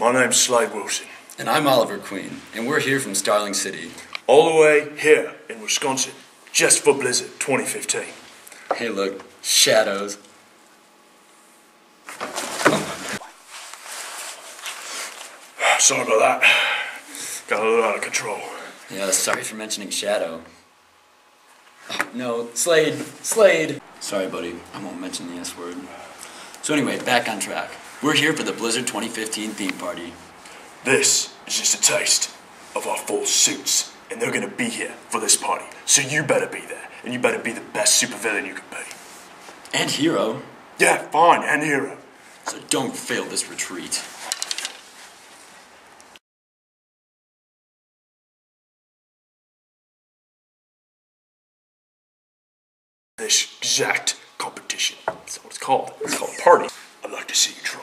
My name's Slade Wilson. And I'm Oliver Queen, and we're here from Starling City. All the way here in Wisconsin, just for Blizzard 2015. Hey look, shadows. Sorry about that. Got a little out of control. Yeah, sorry for mentioning Shadow. Oh, no, Slade. Sorry, buddy, I won't mention the S word. So anyway, back on track. We're here for the Blizzard 2015 theme party. This is just a taste of our full suits, and they're gonna be here for this party. So you better be there, and you better be the best supervillain you can be. And hero. Yeah, fine, and hero. So don't fail this retreat. This exact competition. That's what it's called. It's called a party. I'd like to see you try.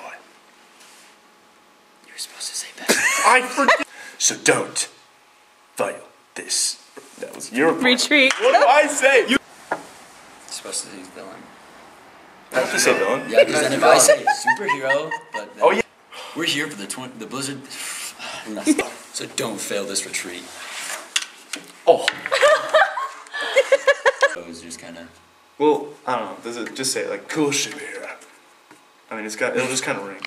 You were supposed to say that. I forget. So don't fail this. That was your part. Retreat. What do I say? You. You're supposed to say villain. I have to say villain. Yeah, because then if I say superhero, but oh yeah. We're here for the Blizzard. So don't fail this retreat. Oh. It was just kind of. Well, I don't know. Does it just say like Cool superhero. I mean, it'll just kind of ring.